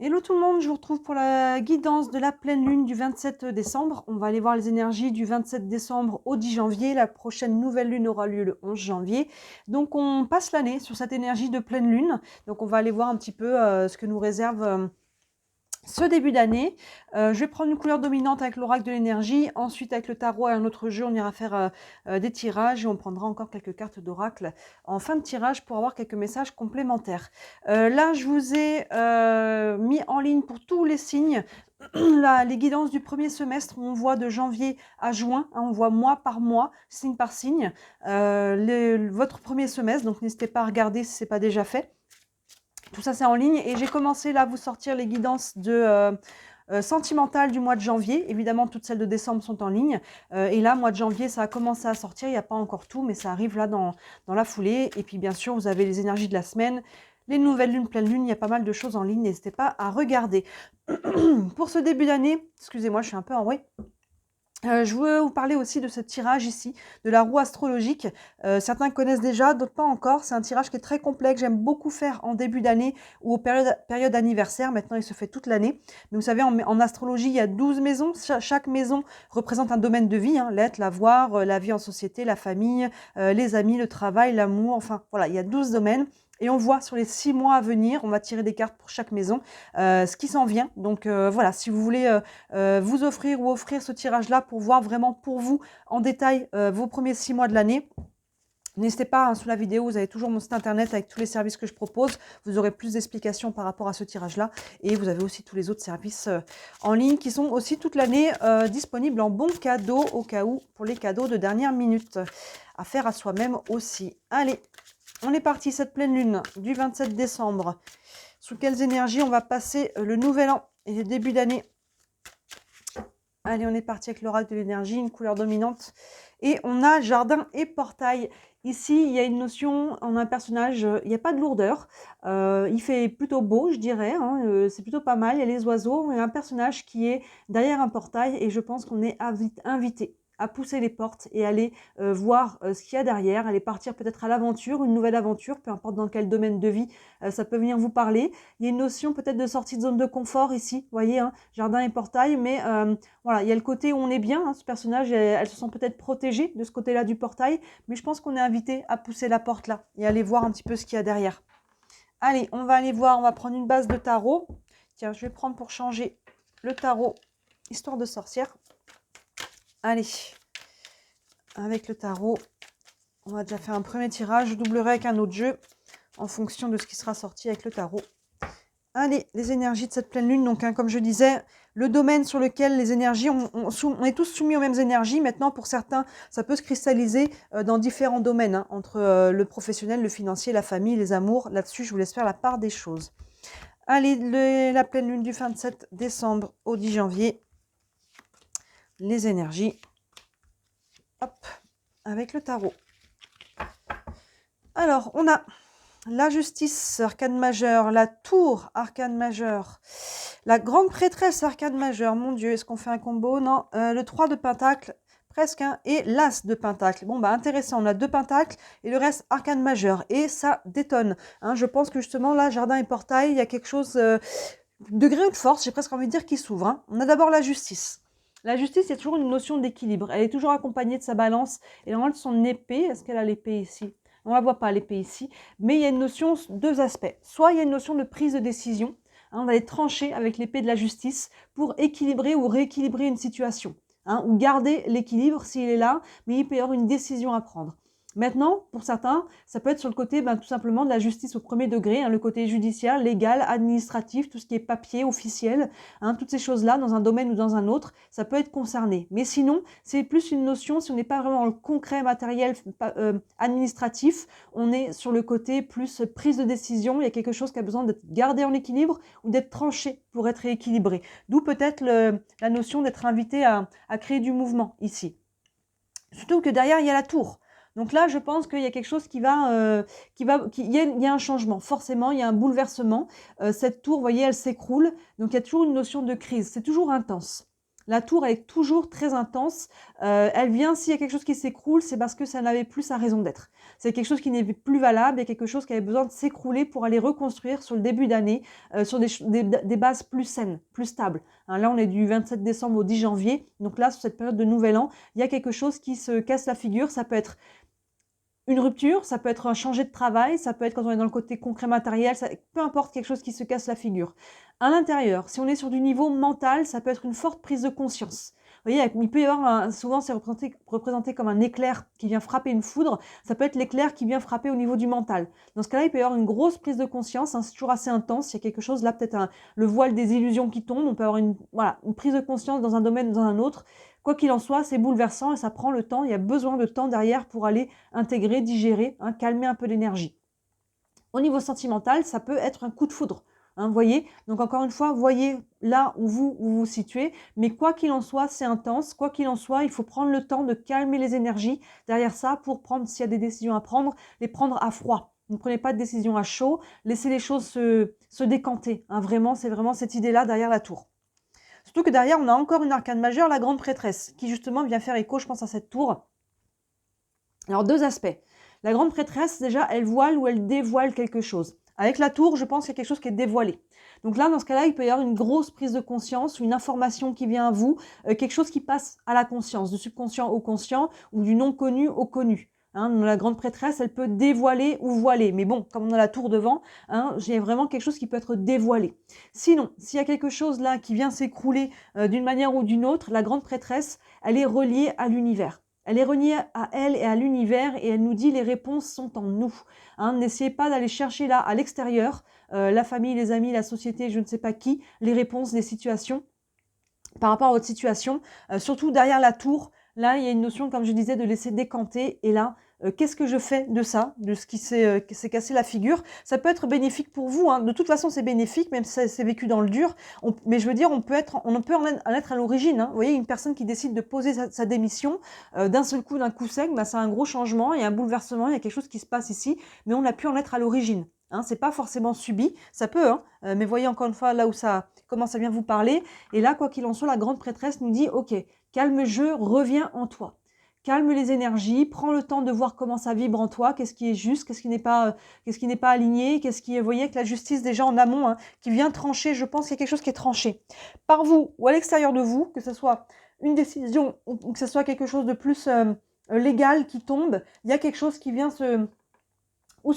Hello tout le monde, je vous retrouve pour la guidance de la pleine lune du 27 décembre. On va aller voir les énergies du 27 décembre au 10 janvier. La prochaine nouvelle lune aura lieu le 11 janvier. Donc on passe l'année sur cette énergie de pleine lune. Donc on va aller voir un petit peu ce que nous réserve ce début d'année. Je vais prendre une couleur dominante avec l'oracle de l'énergie. Ensuite, avec le tarot et un autre jeu, on ira faire des tirages et on prendra encore quelques cartes d'oracle en fin de tirage pour avoir quelques messages complémentaires. Là, je vous ai mis en ligne pour tous les signes les guidances du premier semestre où on voit de janvier à juin, hein, on voit mois par mois, signe par signe, votre premier semestre. Donc n'hésitez pas à regarder si ce n'est pas déjà fait. Tout ça, c'est en ligne et j'ai commencé là à vous sortir les guidances sentimentales du mois de janvier. Évidemment, toutes celles de décembre sont en ligne. Et là, mois de janvier, ça a commencé à sortir. Il n'y a pas encore tout, mais ça arrive là dans la foulée. Et puis, bien sûr, vous avez les énergies de la semaine, les nouvelles lunes, pleine lune. Il y a pas mal de choses en ligne. N'hésitez pas à regarder. Pour ce début d'année, excusez-moi, je suis un peu enrouée. Je veux vous parler aussi de ce tirage ici, de la roue astrologique. Certains connaissent déjà, d'autres pas encore. C'est un tirage qui est très complet, que j'aime beaucoup faire en début d'année ou aux périodes anniversaires. Maintenant, il se fait toute l'année. Mais vous savez, en astrologie, il y a 12 maisons. Chaque maison représente un domaine de vie, hein, l'être, l'avoir, la vie en société, la famille, les amis, le travail, l'amour. Enfin, voilà, il y a 12 domaines. Et on voit sur les 6 mois à venir, on va tirer des cartes pour chaque maison, ce qui s'en vient. Donc voilà, si vous voulez vous offrir ou offrir ce tirage-là pour voir vraiment pour vous en détail vos premiers 6 mois de l'année, n'hésitez pas, hein, sous la vidéo, vous avez toujours mon site internet avec tous les services que je propose. Vous aurez plus d'explications par rapport à ce tirage-là. Et vous avez aussi tous les autres services en ligne qui sont aussi toute l'année disponibles en bons cadeaux au cas où, pour les cadeaux de dernière minute à faire à soi-même aussi. Allez, on est parti, cette pleine lune du 27 décembre. Sous quelles énergies on va passer le nouvel an et le début d'année? Allez, on est parti avec l'oracle de l'énergie, une couleur dominante. Et on a jardin et portail. Ici, il y a une notion, on a un personnage, il n'y a pas de lourdeur. Il fait plutôt beau, je dirais. Hein, c'est plutôt pas mal. Il y a les oiseaux. Il y a un personnage qui est derrière un portail. Et je pense qu'on est invité à pousser les portes et aller voir ce qu'il y a derrière, aller partir peut-être à l'aventure, une nouvelle aventure, peu importe dans quel domaine de vie ça peut venir vous parler. Il y a une notion peut-être de sortie de zone de confort ici, vous voyez, hein, jardin et portail, mais voilà, il y a le côté où on est bien, hein, ce personnage, elle se sent peut-être protégée de ce côté-là du portail, mais je pense qu'on est invité à pousser la porte là et aller voir un petit peu ce qu'il y a derrière. Allez, on va aller voir, on va prendre une base de tarot. Tiens, je vais prendre pour changer le tarot, histoire de sorcière. Allez, avec le tarot, on va déjà faire un premier tirage. Je doublerai avec un autre jeu en fonction de ce qui sera sorti avec le tarot. Allez, les énergies de cette pleine lune. Donc, hein, comme je disais, le domaine sur lequel les énergies, on est tous soumis aux mêmes énergies. Maintenant, pour certains, ça peut se cristalliser dans différents domaines, hein, entre le professionnel, le financier, la famille, les amours. Là-dessus, je vous laisse faire la part des choses. Allez, la pleine lune du 27 décembre au 10 janvier. Les énergies. Hop, avec le tarot. Alors, on a la justice, arcane majeur, la tour, arcane majeur, la grande prêtresse, arcane majeur. Mon Dieu, est-ce qu'on fait un combo? Non. Le 3 de pentacle, presque, hein, et l'as de pentacle. Bon, bah intéressant, on a 2 pentacles et le reste arcane majeur. Et ça détonne. Hein, je pense que justement, là, jardin et portail, il y a quelque chose, degré de force, j'ai presque envie de dire, qui s'ouvre. Hein. On a d'abord la justice. La justice, il y a toujours une notion d'équilibre. Elle est toujours accompagnée de sa balance et normalement de son épée. Est-ce qu'elle a l'épée ici? On ne la voit pas, l'épée ici. Mais il y a une notion, 2 aspects. Soit il y a une notion de prise de décision. Hein, on va aller trancher avec l'épée de la justice pour équilibrer ou rééquilibrer une situation. Hein, ou garder l'équilibre s'il est là, mais il peut y avoir une décision à prendre. Maintenant, pour certains, ça peut être sur le côté tout simplement de la justice au premier degré, hein, le côté judiciaire, légal, administratif, tout ce qui est papier, officiel, hein, toutes ces choses-là, dans un domaine ou dans un autre, ça peut être concerné. Mais sinon, c'est plus une notion, si on n'est pas vraiment dans le concret matériel administratif, on est sur le côté plus prise de décision, il y a quelque chose qui a besoin d'être gardé en équilibre ou d'être tranché pour être rééquilibré. D'où peut-être la notion d'être invité à créer du mouvement ici. Surtout que derrière, il y a la tour. Donc là, je pense qu'il y a quelque chose il y a un changement. Forcément, il y a un bouleversement. Cette tour, vous voyez, elle s'écroule. Donc, il y a toujours une notion de crise. C'est toujours intense. La tour, elle est toujours très intense. Elle vient, s'il y a quelque chose qui s'écroule, c'est parce que ça n'avait plus sa raison d'être. C'est quelque chose qui n'est plus valable et quelque chose qui avait besoin de s'écrouler pour aller reconstruire sur le début d'année, sur des bases plus saines, plus stables. Hein, là, on est du 27 décembre au 10 janvier. Donc là, sur cette période de Nouvel An, il y a quelque chose qui se casse la figure. Ça peut être une rupture, ça peut être un changer de travail, ça peut être quand on est dans le côté concret matériel, peu importe, quelque chose qui se casse la figure. À l'intérieur, si on est sur du niveau mental, ça peut être une forte prise de conscience. Vous voyez, il peut y avoir, souvent c'est représenté comme un éclair qui vient frapper une foudre, ça peut être l'éclair qui vient frapper au niveau du mental. Dans ce cas-là, il peut y avoir une grosse prise de conscience, hein, c'est toujours assez intense, il y a quelque chose là, peut-être le voile des illusions qui tombe, on peut avoir une prise de conscience dans un domaine, dans un autre. Quoi qu'il en soit, c'est bouleversant et ça prend le temps. Il y a besoin de temps derrière pour aller intégrer, digérer, hein, calmer un peu l'énergie. Au niveau sentimental, ça peut être un coup de foudre. Hein, voyez, donc encore une fois, voyez là où vous situez. Mais quoi qu'il en soit, c'est intense. Quoi qu'il en soit, il faut prendre le temps de calmer les énergies derrière ça pour prendre, s'il y a des décisions à prendre, les prendre à froid. Ne prenez pas de décision à chaud. Laissez les choses se décanter. Hein, vraiment, c'est vraiment cette idée-là derrière la tour. Surtout que derrière, on a encore une arcane majeure, la grande prêtresse, qui justement vient faire écho, je pense, à cette tour. Alors, deux aspects. La grande prêtresse, déjà, elle voile ou elle dévoile quelque chose. Avec la tour, je pense qu'il y a quelque chose qui est dévoilé. Donc là, dans ce cas-là, il peut y avoir une grosse prise de conscience, une information qui vient à vous, quelque chose qui passe à la conscience, du subconscient au conscient ou du non connu au connu. Hein, la grande prêtresse, elle peut dévoiler ou voiler. Mais bon, comme on a la tour devant, hein, j'ai vraiment quelque chose qui peut être dévoilé. Sinon, s'il y a quelque chose là qui vient s'écrouler d'une manière ou d'une autre, la grande prêtresse, elle est reliée à l'univers. Elle est reliée à elle et à l'univers et elle nous dit les réponses sont en nous. Hein, n'essayez pas d'aller chercher là à l'extérieur, la famille, les amis, la société, je ne sais pas qui, les réponses des situations par rapport à votre situation. Surtout derrière la tour, là, il y a une notion, comme je disais, de laisser décanter. Et là, qu'est-ce que je fais de ça, de ce qui s'est cassé la figure? Ça peut être bénéfique pour vous. Hein. De toute façon, c'est bénéfique, même si c'est vécu dans le dur. Mais je veux dire, on peut en être à l'origine. Hein. Vous voyez, une personne qui décide de poser sa démission, d'un seul coup, d'un coup sec, bah, c'est un gros changement, il y a un bouleversement, il y a quelque chose qui se passe ici, mais on a pu en être à l'origine. Hein, c'est pas forcément subi, ça peut, hein, mais voyez encore une fois là où ça commence à bien vous parler. Et là, quoi qu'il en soit, la grande prêtresse nous dit, ok, calme-jeu, reviens en toi. Calme les énergies, prends le temps de voir comment ça vibre en toi, qu'est-ce qui est juste, qu'est-ce qui n'est pas aligné, qu'est-ce qui est, vous voyez, avec la justice déjà en amont, hein, qui vient trancher, je pense qu'il y a quelque chose qui est tranché. Par vous ou à l'extérieur de vous, que ce soit une décision ou que ce soit quelque chose de plus légal qui tombe, il y a quelque chose qui vient se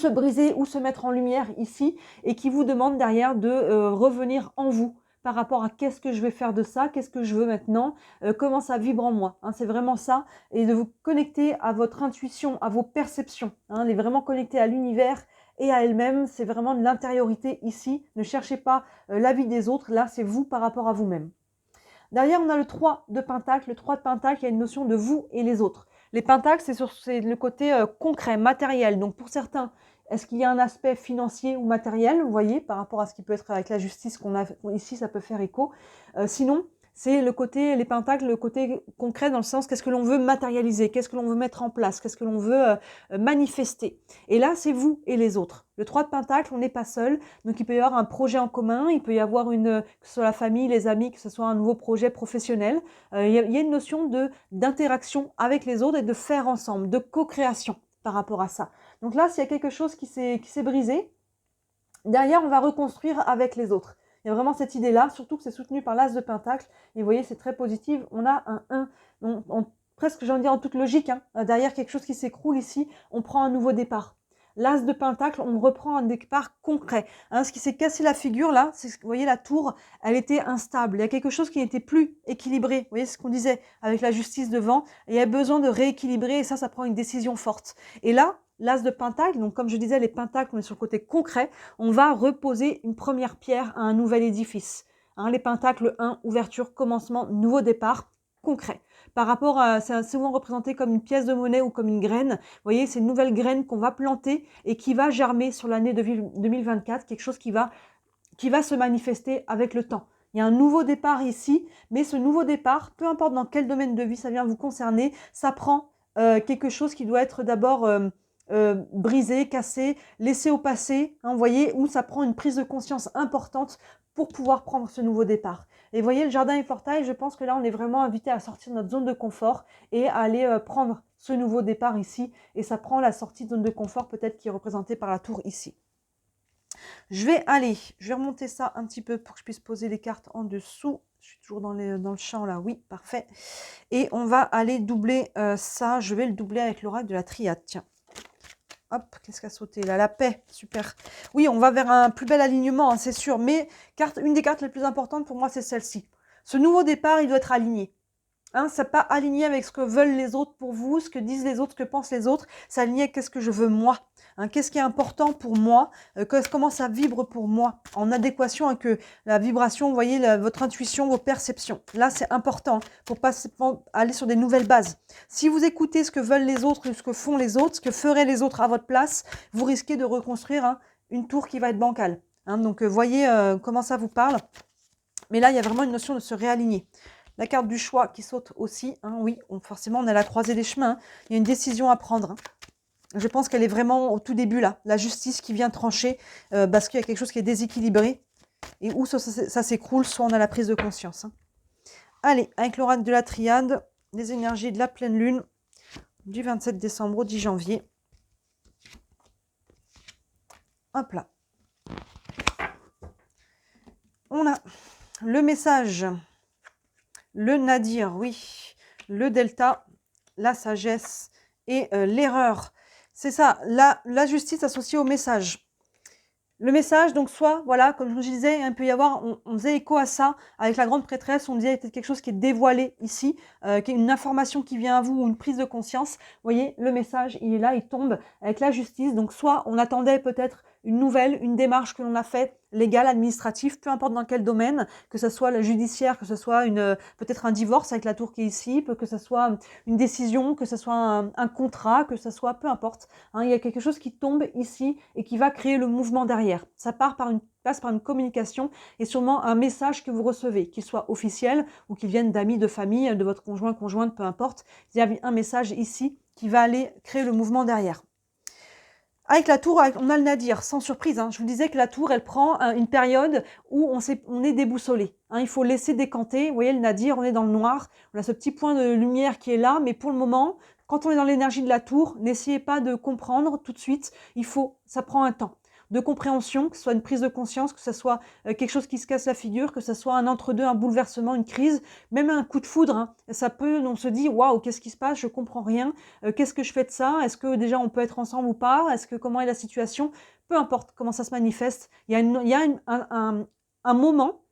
briser ou se mettre en lumière ici et qui vous demande derrière de revenir en vous par rapport à qu'est-ce que je vais faire de ça, qu'est-ce que je veux maintenant, comment ça vibre en moi. Hein, c'est vraiment ça. Et de vous connecter à votre intuition, à vos perceptions. Hein, les vraiment connecter à l'univers et à elle-même. C'est vraiment de l'intériorité ici. Ne cherchez pas l'avis des autres. Là, c'est vous par rapport à vous-même. Derrière, on a le 3 de Pentacle. Le 3 de Pentacle, il y a une notion de vous et les autres. Les pentacles, c'est le côté concret, matériel. Donc pour certains, est-ce qu'il y a un aspect financier ou matériel, vous voyez, par rapport à ce qui peut être avec la justice qu'on a ici, ça peut faire écho. Sinon, c'est le côté, les pentacles, le côté concret dans le sens qu'est-ce que l'on veut matérialiser, qu'est-ce que l'on veut mettre en place, qu'est-ce que l'on veut manifester. Et là, c'est vous et les autres. Le 3 de Pentacle, on n'est pas seul, donc il peut y avoir un projet en commun, il peut y avoir que ce soit la famille, les amis, que ce soit un nouveau projet professionnel. Il y a une notion d'interaction avec les autres et de faire ensemble, de co-création par rapport à ça. Donc là, s'il y a quelque chose qui s'est brisé, derrière, on va reconstruire avec les autres. Il y a vraiment cette idée-là, surtout que c'est soutenu par l'As de Pentacle. Et vous voyez, c'est très positif. On a un 1. Presque, j'ai envie de dire en toute logique, hein, derrière quelque chose qui s'écroule ici, on prend un nouveau départ. L'As de Pentacle, on reprend un départ concret. Hein, ce qui s'est cassé la figure, là, c'est, vous voyez, la tour, elle était instable. Il y a quelque chose qui n'était plus équilibré. Vous voyez ce qu'on disait avec la justice devant. Et il y a besoin de rééquilibrer et ça prend une décision forte. Et là, l'As de Pentacle, donc comme je disais, les pentacles, on est sur le côté concret, on va reposer une première pierre à un nouvel édifice. Hein, les pentacles 1, ouverture, commencement, nouveau départ, concret. Par rapport à, c'est souvent représenté comme une pièce de monnaie ou comme une graine. Vous voyez, c'est une nouvelle graine qu'on va planter et qui va germer sur l'année 2024, quelque chose qui va se manifester avec le temps. Il y a un nouveau départ ici, mais ce nouveau départ, peu importe dans quel domaine de vie ça vient vous concerner, ça prend quelque chose qui doit être d'abord briser, casser, laisser au passé, hein, vous voyez, où ça prend une prise de conscience importante pour pouvoir prendre ce nouveau départ. Et vous voyez, le jardin et portail, je pense que là, on est vraiment invité à sortir de notre zone de confort et à aller prendre ce nouveau départ ici. Et ça prend la sortie de zone de confort, peut-être qui est représentée par la tour ici. Je vais remonter ça un petit peu pour que je puisse poser les cartes en dessous. Je suis toujours dans le champ là, oui, parfait. Et on va aller doubler ça, je vais le doubler avec l'oracle de la triade, tiens. Hop, qu'est-ce qui a sauté là? La paix, super. Oui, on va vers un plus bel alignement, hein, c'est sûr. Mais une des cartes les plus importantes pour moi, c'est celle-ci. Ce nouveau départ, il doit être aligné. Hein, c'est pas aligné avec ce que veulent les autres pour vous, ce que disent les autres, ce que pensent les autres. C'est aligné avec qu'est-ce que je veux moi. Hein, qu'est-ce qui est important pour moi, comment ça vibre pour moi, en adéquation avec la vibration, vous voyez, votre intuition, vos perceptions. Là, c'est important pour aller sur des nouvelles bases. Si vous écoutez ce que veulent les autres, ce que font les autres, ce que feraient les autres à votre place, vous risquez de reconstruire une tour qui va être bancale. Hein, donc, voyez comment ça vous parle. Mais là, il y a vraiment une notion de se réaligner. La carte du choix qui saute aussi. Hein, oui, forcément, on est à la croisée des chemins. Hein. Il y a une décision à prendre. Hein. Je pense qu'elle est vraiment au tout début, là. La justice qui vient trancher parce qu'il y a quelque chose qui est déséquilibré. Et où ça s'écroule, soit on a la prise de conscience. Hein. Allez, avec l'oracle de la triade, les énergies de la pleine lune du 27 décembre au 10 janvier. Hop là. On a le message, le nadir, oui, le delta, la sagesse et l'erreur. C'est ça, la justice associée au message. Le message, donc soit, voilà, comme je vous disais, il peut y avoir, on faisait écho à ça avec la grande prêtresse, on disait il y a peut-être quelque chose qui est dévoilé ici, qui est une information qui vient à vous ou une prise de conscience. Vous voyez, le message, il est là, il tombe avec la justice. Donc soit on attendait peut-être une nouvelle, une démarche que l'on a faite, légale, administrative, peu importe dans quel domaine, que ce soit la judiciaire, que ce soit peut-être un divorce avec la tour qui est ici, que ce soit une décision, que ce soit un contrat, que ce soit, peu importe. Hein, il y a quelque chose qui tombe ici et qui va créer le mouvement derrière. Ça passe par une communication et sûrement un message que vous recevez, qu'il soit officiel ou qu'il vienne d'amis, de famille, de votre conjoint, conjointe, peu importe. Il y a un message ici qui va aller créer le mouvement derrière. Avec la tour, on a le nadir, sans surprise. Hein. Je vous disais que la tour, elle prend une période où on est déboussolé. Hein. Il faut laisser décanter. Vous voyez, le nadir, on est dans le noir. On a ce petit point de lumière qui est là. Mais pour le moment, quand on est dans l'énergie de la tour, n'essayez pas de comprendre tout de suite. Ça prend un temps de compréhension, que ce soit une prise de conscience, que ce soit quelque chose qui se casse la figure, que ce soit un entre-deux, un bouleversement, une crise, même un coup de foudre. Hein. Ça peut, on se dit, waouh, qu'est-ce qui se passe? Je comprends rien. Qu'est-ce que je fais de ça? Est-ce que déjà on peut être ensemble ou pas? Comment est la situation? Peu importe comment ça se manifeste. Il y a un moment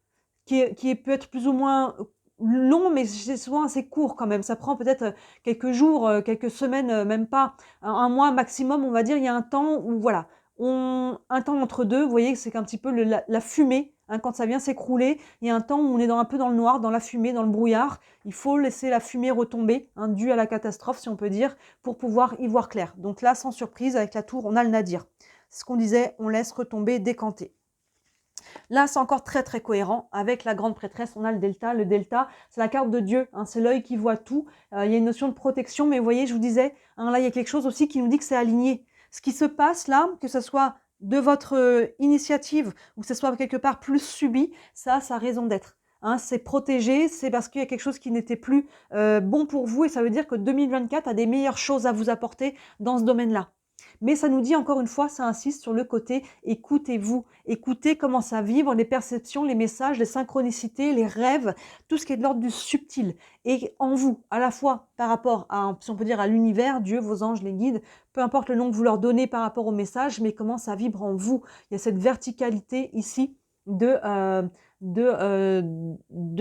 qui peut être plus ou moins long, mais c'est souvent assez court quand même. Ça prend peut-être quelques jours, quelques semaines, même pas un mois maximum, on va dire. Il y a un temps où, voilà, un temps entre deux, vous voyez, c'est qu'un petit peu la fumée, hein, quand ça vient s'écrouler, il y a un temps où on est un peu dans le noir, dans la fumée, dans le brouillard. Il faut laisser la fumée retomber, hein, due à la catastrophe, si on peut dire, pour pouvoir y voir clair. Donc là, sans surprise, avec la tour, on a le nadir. C'est ce qu'on disait, on laisse retomber, décanter. Là, c'est encore très très cohérent. Avec la grande prêtresse, on a le delta. Le delta, c'est la carte de Dieu. Hein, c'est l'œil qui voit tout. Il y a une notion de protection, mais vous voyez, je vous disais, hein, là, il y a quelque chose aussi qui nous dit que c'est aligné. Ce qui se passe là, que ce soit de votre initiative ou que ce soit quelque part plus subi, ça a raison d'être. Hein, c'est protégé, c'est parce qu'il y a quelque chose qui n'était plus bon pour vous et ça veut dire que 2024 a des meilleures choses à vous apporter dans ce domaine-là. Mais ça nous dit encore une fois, ça insiste sur le côté écoutez-vous, écoutez comment ça vibre, les perceptions, les messages, les synchronicités, les rêves, tout ce qui est de l'ordre du subtil. Et en vous, à la fois par rapport à, si on peut dire, à l'univers, Dieu, vos anges, les guides, peu importe le nom que vous leur donnez par rapport au message, mais comment ça vibre en vous. Il y a cette verticalité ici de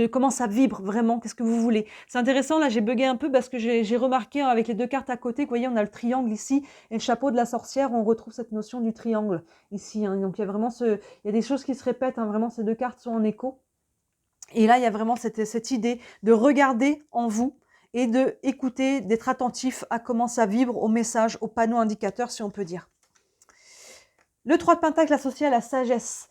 comment ça vibre vraiment, qu'est-ce que vous voulez. C'est intéressant, là j'ai bugué un peu parce que j'ai remarqué avec les deux cartes à côté, que vous voyez, on a le triangle ici et le chapeau de la sorcière, on retrouve cette notion du triangle ici. Hein. Donc il y a vraiment il y a des choses qui se répètent, hein, vraiment ces deux cartes sont en écho. Et là il y a vraiment cette idée de regarder en vous et de écouter, d'être attentif à comment ça vibre, au message, au panneau indicateur si on peut dire. Le 3 de Pentacle associé à la sagesse.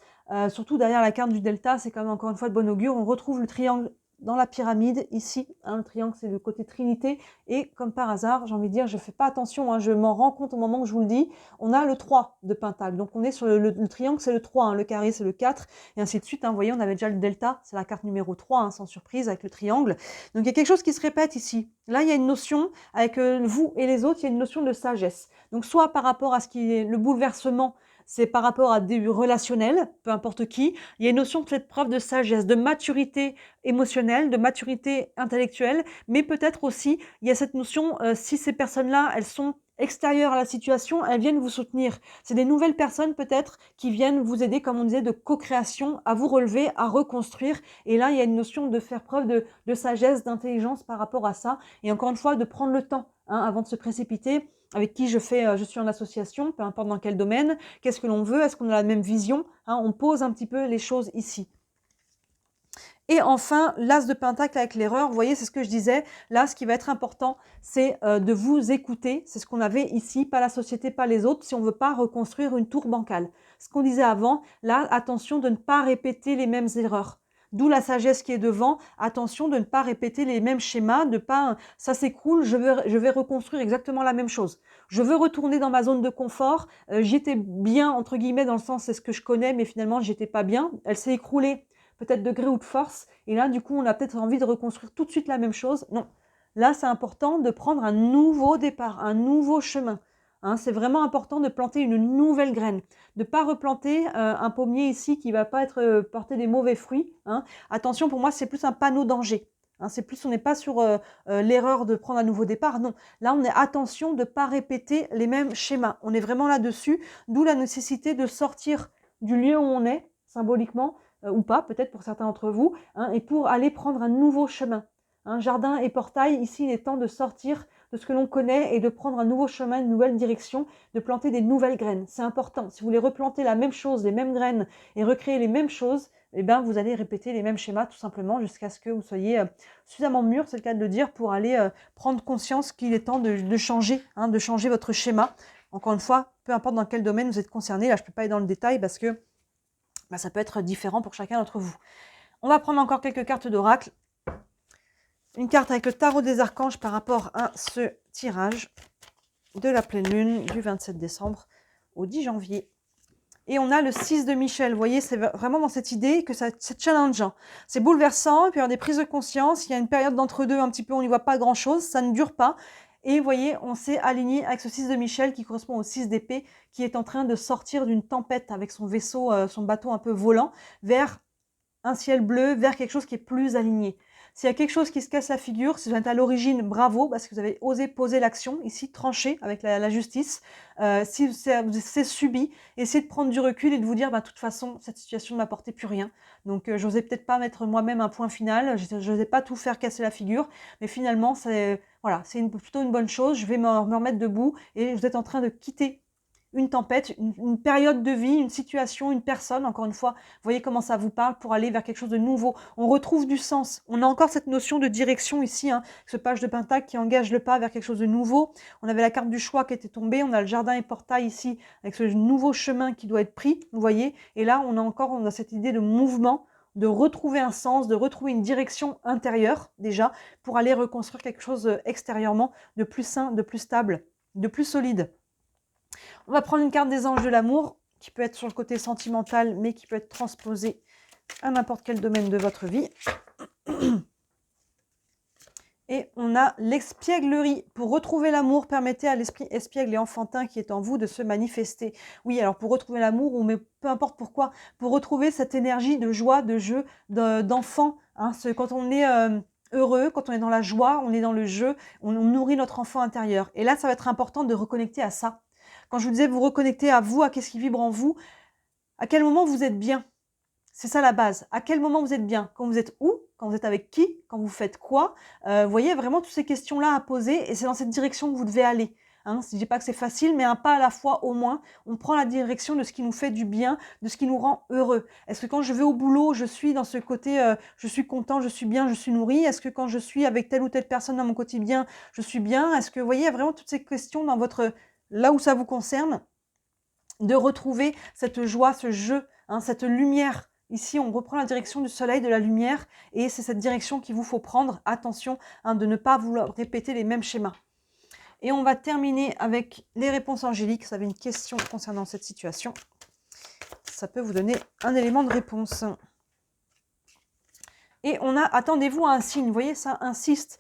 Surtout derrière la carte du delta, c'est quand même encore une fois de bon augure. On retrouve le triangle dans la pyramide, ici, hein, le triangle c'est le côté trinité, et comme par hasard, j'ai envie de dire, je fais pas attention, hein, je m'en rends compte au moment où je vous le dis, on a le 3 de pentacle, donc on est sur le triangle c'est le 3, hein, le carré c'est le 4, et ainsi de suite, hein, vous voyez, on avait déjà le delta, c'est la carte numéro 3, hein, sans surprise, avec le triangle, donc il y a quelque chose qui se répète ici, là il y a une notion, avec vous et les autres, il y a une notion de sagesse, donc soit par rapport à ce qui est le bouleversement, c'est par rapport à des relationnels, peu importe qui, il y a une notion de cette preuve de sagesse, de maturité émotionnelle, de maturité intellectuelle, mais peut-être aussi, il y a cette notion, si ces personnes-là, elles sont extérieures à la situation, elles viennent vous soutenir. C'est des nouvelles personnes peut-être qui viennent vous aider, comme on disait, de co-création, à vous relever, à reconstruire. Et là, il y a une notion de faire preuve de sagesse, d'intelligence par rapport à ça. Et encore une fois, de prendre le temps, hein, avant de se précipiter. Avec qui je suis en association, peu importe dans quel domaine, qu'est-ce que l'on veut, est-ce qu'on a la même vision, hein, on pose un petit peu les choses ici. Et enfin, l'as de pentacle avec l'erreur, vous voyez, c'est ce que je disais, là, ce qui va être important, c'est de vous écouter, c'est ce qu'on avait ici, pas la société, pas les autres, si on ne veut pas reconstruire une tour bancale. Ce qu'on disait avant, là, attention de ne pas répéter les mêmes erreurs. D'où la sagesse qui est devant, attention de ne pas répéter les mêmes schémas, de pas, ça s'écroule, je vais reconstruire exactement la même chose. Je veux retourner dans ma zone de confort, j'y étais bien, entre guillemets, dans le sens, c'est ce que je connais, mais finalement, j'étais pas bien, elle s'est écroulée, peut-être de gré ou de force, et là, du coup, on a peut-être envie de reconstruire tout de suite la même chose. Non, là, c'est important de prendre un nouveau départ, un nouveau chemin. Hein, c'est vraiment important de planter une nouvelle graine, de ne pas replanter un pommier ici qui ne va pas porter des mauvais fruits. Hein. Attention, pour moi, c'est plus un panneau danger. Hein, c'est plus, on n'est pas sur l'erreur de prendre un nouveau départ. Non, là, on est attention de ne pas répéter les mêmes schémas. On est vraiment là-dessus, d'où la nécessité de sortir du lieu où on est, symboliquement, ou pas, peut-être pour certains d'entre vous, hein, et pour aller prendre un nouveau chemin. Hein, jardin et portail, ici, il est temps de sortir de ce que l'on connaît et de prendre un nouveau chemin, une nouvelle direction, de planter des nouvelles graines. C'est important. Si vous voulez replanter la même chose, les mêmes graines et recréer les mêmes choses, eh ben, vous allez répéter les mêmes schémas tout simplement jusqu'à ce que vous soyez suffisamment mûr, c'est le cas de le dire, pour aller prendre conscience qu'il est temps de changer, hein, de changer votre schéma. Encore une fois, peu importe dans quel domaine vous êtes concerné, là je ne peux pas aller dans le détail parce que ça peut être différent pour chacun d'entre vous. On va prendre encore quelques cartes d'oracle. Une carte avec le tarot des archanges par rapport à ce tirage de la pleine lune du 27 décembre au 10 janvier. Et on a le 6 de Michel. Vous voyez, c'est vraiment dans cette idée que c'est challengeant. C'est bouleversant, puis il y a des prises de conscience. Il y a une période d'entre-deux un petit peu, on n'y voit pas grand-chose. Ça ne dure pas. Et vous voyez, on s'est aligné avec ce 6 de Michel qui correspond au 6 d'épée, qui est en train de sortir d'une tempête avec son vaisseau, son bateau un peu volant, vers un ciel bleu, vers quelque chose qui est plus aligné. S'il y a quelque chose qui se casse la figure, si vous êtes à l'origine, bravo, parce que vous avez osé poser l'action, ici, trancher avec la justice. Si c'est subi, essayez de prendre du recul et de vous dire, de toute façon, cette situation ne m'apportait plus rien. Donc, j'osais peut-être pas mettre moi-même un point final, je n'osais pas tout faire casser la figure, mais finalement, c'est plutôt une bonne chose, je vais me remettre debout et vous êtes en train de quitter une tempête, une période de vie, une situation, une personne, encore une fois, vous voyez comment ça vous parle pour aller vers quelque chose de nouveau. On retrouve du sens. On a encore cette notion de direction ici, hein, ce page de pentacle qui engage le pas vers quelque chose de nouveau. On avait la carte du choix qui était tombée, on a le jardin et portail ici avec ce nouveau chemin qui doit être pris, vous voyez. Et là, on a cette idée de mouvement, de retrouver un sens, de retrouver une direction intérieure déjà pour aller reconstruire quelque chose extérieurement de plus sain, de plus stable, de plus solide. On va prendre une carte des anges de l'amour, qui peut être sur le côté sentimental, mais qui peut être transposée à n'importe quel domaine de votre vie. Et on a l'espièglerie. Pour retrouver l'amour, permettez à l'esprit espiègle et enfantin qui est en vous de se manifester. Oui, alors pour retrouver l'amour, mais peu importe pourquoi, pour retrouver cette énergie de joie, de jeu, d'enfant. Hein, quand on est heureux, quand on est dans la joie, on est dans le jeu, on nourrit notre enfant intérieur. Et là, ça va être important de reconnecter à ça. Quand je vous disais, vous reconnectez à vous, à qu'est-ce qui vibre en vous, à quel moment vous êtes bien. C'est ça la base. À quel moment vous êtes bien? Quand vous êtes où? Quand vous êtes avec qui? Quand vous faites quoi? Vous voyez, vraiment toutes ces questions-là à poser et c'est dans cette direction que vous devez aller. Hein, je ne dis pas que c'est facile, mais un pas à la fois au moins. On prend la direction de ce qui nous fait du bien, de ce qui nous rend heureux. Est-ce que quand je vais au boulot, je suis dans ce côté je suis content, je suis bien, je suis nourri? Est-ce que quand je suis avec telle ou telle personne dans mon quotidien, je suis bien? Est-ce que vous voyez vraiment toutes ces questions dans là où ça vous concerne, de retrouver cette joie, ce jeu, hein, cette lumière Ici, on reprend la direction du soleil, de la lumière, et c'est cette direction qu'il vous faut prendre. Attention hein, de ne pas vouloir répéter les mêmes schémas. Et on va terminer avec les réponses angéliques. Vous avez une question concernant cette situation. Ça peut vous donner un élément de réponse. Et on a, attendez-vous à un signe, vous voyez, ça insiste,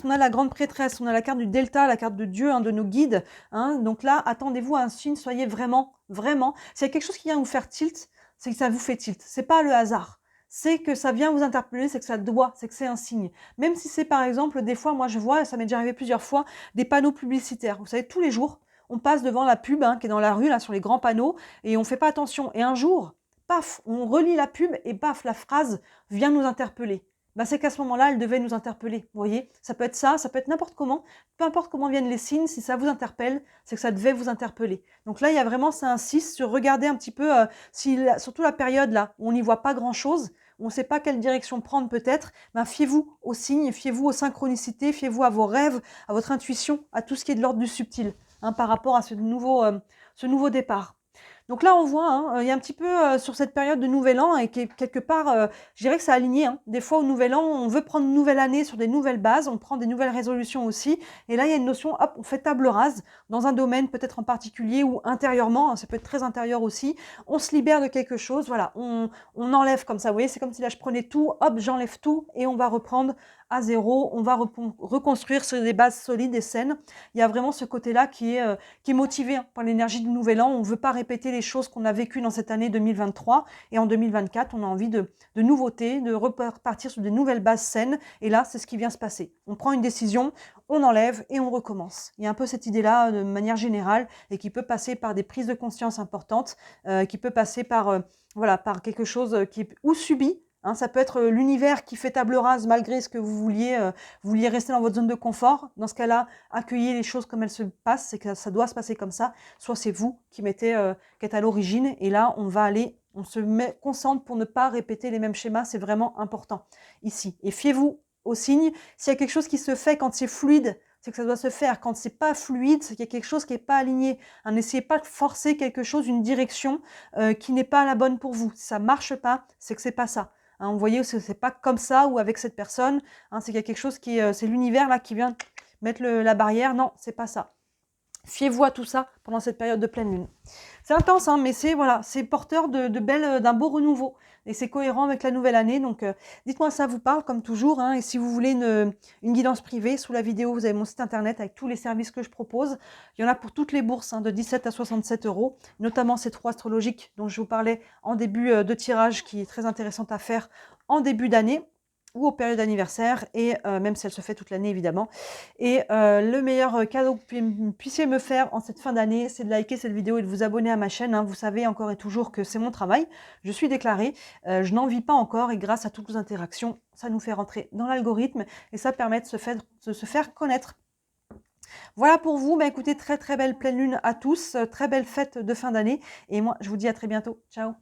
on a la grande prêtresse, on a la carte du delta, la carte de Dieu, un de nos guides, hein, donc là, attendez-vous à un signe, soyez vraiment, s'il y a quelque chose qui vient vous faire tilt, c'est que ça vous fait tilt, c'est pas le hasard, c'est que ça vient vous interpeller, c'est que ça doit, c'est que c'est un signe, même si c'est par exemple, des fois, moi je vois, ça m'est déjà arrivé plusieurs fois, des panneaux publicitaires, vous savez, tous les jours, on passe devant la pub, hein, qui est dans la rue, là, sur les grands panneaux, et on fait pas attention, et un jour, paf, on relit la pub et paf, la phrase vient nous interpeller. Ben, c'est qu'à ce moment-là, elle devait nous interpeller. Vous voyez, ça peut être ça, ça peut être n'importe comment. Peu importe comment viennent les signes, si ça vous interpelle, c'est que ça devait vous interpeller. Donc là, il y a vraiment, ça insiste sur regarder un petit peu, surtout la période là, où on n'y voit pas grand-chose, où on ne sait pas quelle direction prendre peut-être, ben, fiez-vous aux signes, fiez-vous aux synchronicités, fiez-vous à vos rêves, à votre intuition, à tout ce qui est de l'ordre du subtil, hein, par rapport à ce nouveau départ. Donc là, on voit, hein, il y a un petit peu sur cette période de Nouvel An et qui quelque part, je dirais que c'est aligné. Hein. Des fois, au Nouvel An, on veut prendre une nouvelle année sur des nouvelles bases, on prend des nouvelles résolutions aussi. Et là, il y a une notion, hop, on fait table rase dans un domaine peut-être en particulier ou intérieurement, hein, ça peut être très intérieur aussi. On se libère de quelque chose, voilà, on enlève comme ça. Vous voyez, c'est comme si là, je prenais tout, hop, j'enlève tout et on va reprendre à zéro. On va reconstruire sur des bases solides et saines. Il y a vraiment ce côté-là qui est motivé hein, par l'énergie du Nouvel An. On ne veut pas répéter les choses qu'on a vécues dans cette année 2023. Et en 2024, on a envie de nouveautés, de repartir sur des nouvelles bases saines. Et là, c'est ce qui vient se passer. On prend une décision, on enlève et on recommence. Il y a un peu cette idée-là de manière générale et qui peut passer par des prises de conscience importantes, qui peut passer par, voilà, par quelque chose qui est ou subi. Hein, ça peut être l'univers qui fait table rase malgré ce que vous vouliez rester dans votre zone de confort. Dans ce cas-là, accueillez les choses comme elles se passent, c'est que ça doit se passer comme ça. Soit c'est vous qui qui êtes à l'origine, et là, on se concentre pour ne pas répéter les mêmes schémas, c'est vraiment important ici. Et fiez-vous aux signes. S'il y a quelque chose qui se fait quand c'est fluide, c'est que ça doit se faire. Quand c'est pas fluide, c'est qu'il y a quelque chose qui n'est pas aligné. Hein, n'essayez pas de forcer quelque chose, une direction qui n'est pas la bonne pour vous. Si ça marche pas, c'est que c'est pas ça. Hein, vous voyez, c'est pas comme ça ou avec cette personne. Hein, c'est qu'il y a quelque chose c'est l'univers là qui vient mettre la barrière. Non, c'est pas ça. Fiez-vous à tout ça pendant cette période de pleine lune. C'est intense, hein, mais c'est porteur d'un beau renouveau. Et c'est cohérent avec la nouvelle année. Donc, dites-moi si ça vous parle, comme toujours. Hein, et si vous voulez une guidance privée, sous la vidéo, vous avez mon site internet avec tous les services que je propose. Il y en a pour toutes les bourses, hein, de 17 à 67 €, notamment ces 3 astrologiques dont je vous parlais en début de tirage, qui est très intéressante à faire en début d'année ou aux périodes d'anniversaire, et même si elle se fait toute l'année évidemment. Et le meilleur cadeau que vous puissiez me faire en cette fin d'année, c'est de liker cette vidéo et de vous abonner à ma chaîne. Hein. Vous savez encore et toujours que c'est mon travail, je suis déclarée, je n'en vis pas encore, et grâce à toutes vos interactions, ça nous fait rentrer dans l'algorithme et ça permet de se faire connaître. Voilà pour vous, bah écoutez, très très belle pleine lune à tous, très belle fête de fin d'année, et moi je vous dis à très bientôt, ciao.